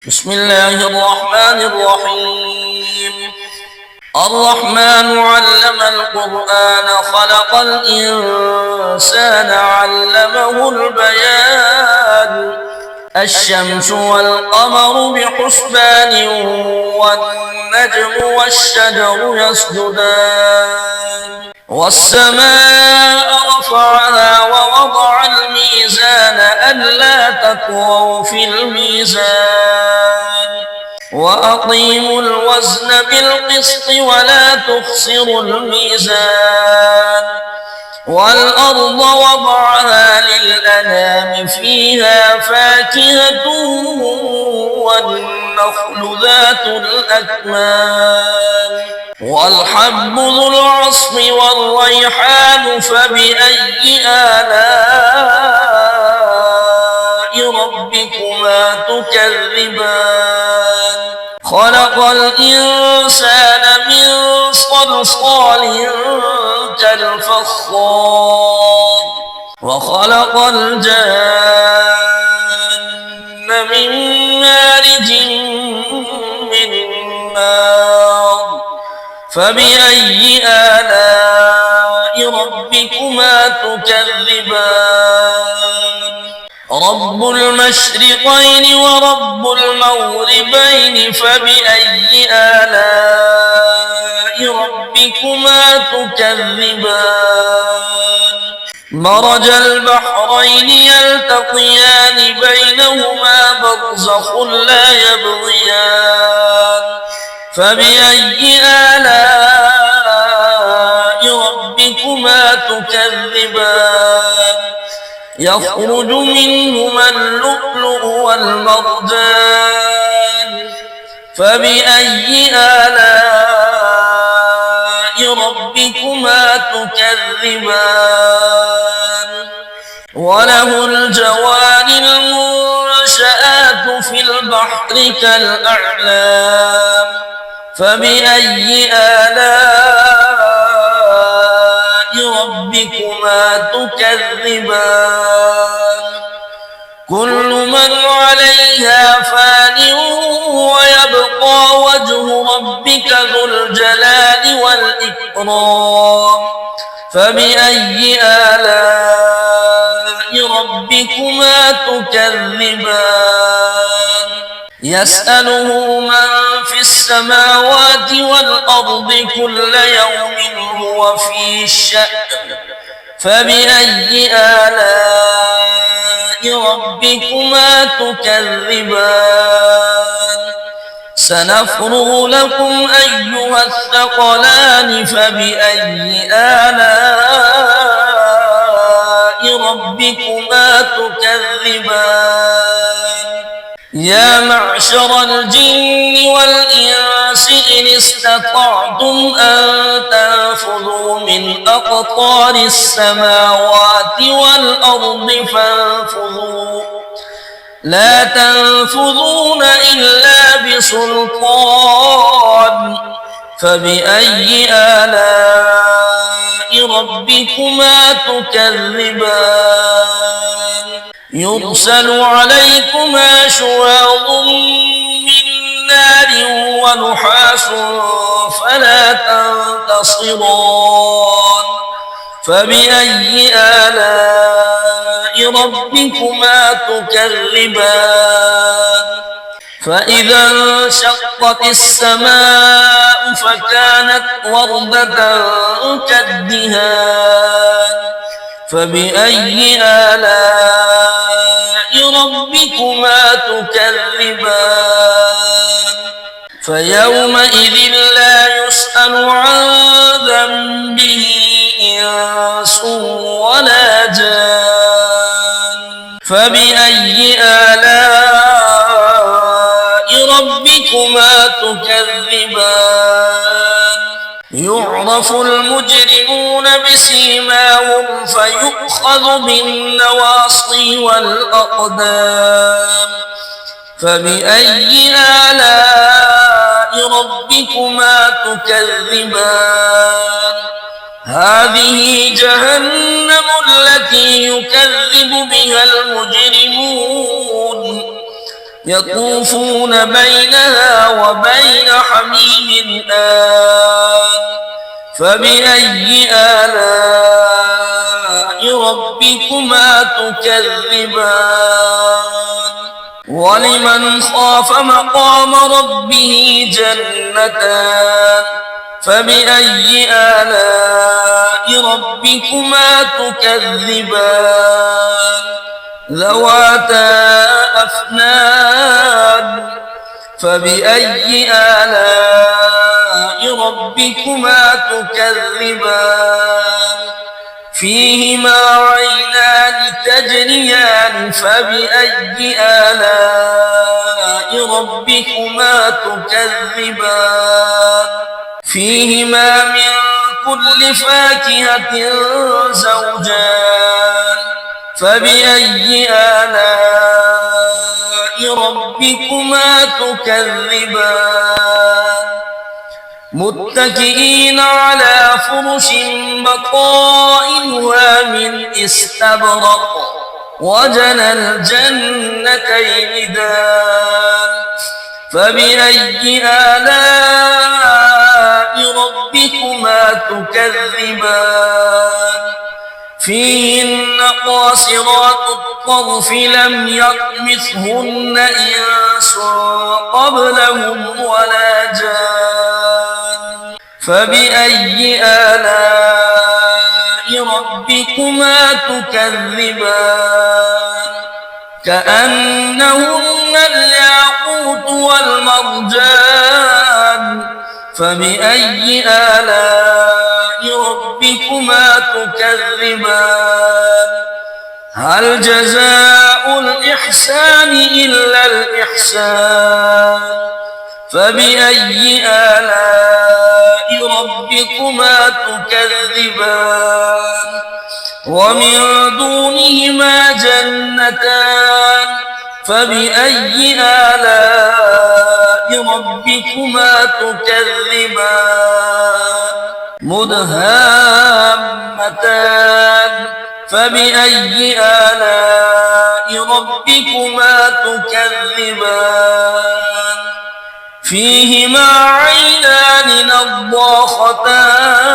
بسم الله الرحمن الرحيم. الرحمن علم القرآن خلق الإنسان علمه البيان. الشمس والقمر بحسبان والنجم والشجر يسجدان والسماء رفعها ووضع الميزان ألا تطغوا في الميزان وأقيموا الوزن بالقسط ولا تخسروا الميزان والأرض وضعها للأنام فيها فاكهة والنخل ذات الأكمام والحب ذو العصف والريحان فبأي آلاء ربكما تكذبان خلق الإنسان من صلصال كالفخار وخلق الجن من مارج من نار فبأي آلاء ربكما تكذبان رب المشرقين ورب المغربين فبأي آلاء ربكما تكذبان مرج البحرين يلتقيان بينهما برزخ لا يبغيان فبأي آلاء ربكما تكذبان يخرج منهما اللؤلؤ والمرجان فبأي آلاء ربكما تكذبان وله الجوار المنشآت في البحر كالأعلام فبأي آلاء ربكما تكذبان كل من عليها فان ويبقى وجه ربك ذو الجلال والإكرام فبأي آلاء ربكما تكذبان يسأله من في السماوات والأرض كل يوم هو في شأن فبأي آلاء ربكما تكذبان سنفرغ لكم أيها الثقلان فبأي آلاء ربكما تكذبان يا معشر الجن والإنس إن استطعتم أن تنفذوا من أقطار السماوات والأرض فانفذوا لا تنفذون إلا بسلطان فبأي آلاء ربكما تكذبان يرسل عليكما شواظ من نار ونحاس فلا تنتصران فبأي آلاء ربكما تكذبان فإذا انشقت السماء فكانت وردة كالدهان فبأي آلاء ربكما تكذبان فيومئذ لا يسأل عن ذنبه إنس ولا جان فبأي آلاء ربكما تكذبان يعرف المجرمون بسيماهم فيؤخذ بالنواصي والأقدام فبأي آلاء ربكما تكذبان هذه جهنم التي يكذب بها المجرمون يطوفون بينها وبين حميم آن فبأي آلاء ربكما تكذبان ولمن خاف مقام ربه جنتان فبأي آلاء ربكما تكذبان ذواتا أفنان فبأي آلاء ربكما تكذبان فيهما عينان تجريان فبأي آلاء ربكما تكذبان فيهما من كل فاكهة زوجان فبأي آلاء ربكما تكذبان متكئين على فرش بطائنها من استبرق وجنى الجنتين دان فبأي آلاء ربكما تكذبان فيهن قاصرات الطرف لم يطمثهن إنس قبلهم ولا جان فبأي آلاء ربكما تكذبان كأنهن الياقوت والمرجان فبأي آلاء ربكما تكذبان هل جزاء الإحسان إلا الإحسان فبأي آلاء ربكما تكذبان ومن دونهما جنتان فبأي آلاء ربكما تكذبان مدهامتان فبأي آلاء ربكما تكذبان فيهما عينان نضاختان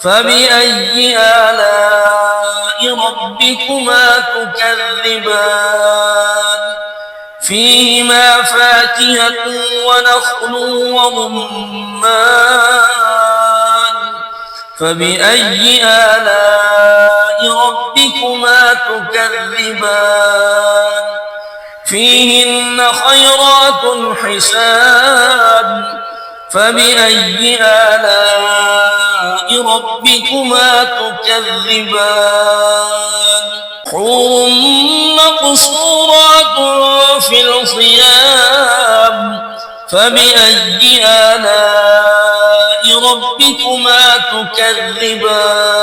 فبأي آلاء ربكما تكذبان فيهما فاكهة ونخل ورمان فبأي آلاء ربكما تكذبان فيهن خيرات حسان فبأي آلاء ربكما تكذبان حور مقصورات في الخيام فبأي آلاء ربكما تكذبان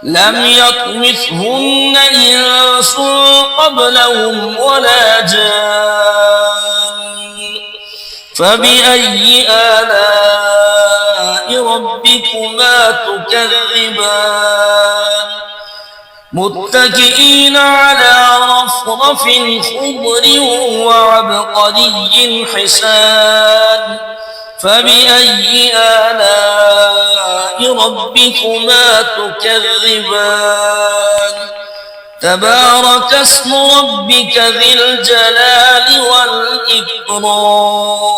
لم يطمثهن إنس قبلهم ولا جان فبأي آلاء ربكما تكذبان متكئين على رفرف خضر وعبقري حسان فبأي آلاء ربكما تكذبان تبارك اسم ربك ذي الجلال والإكرام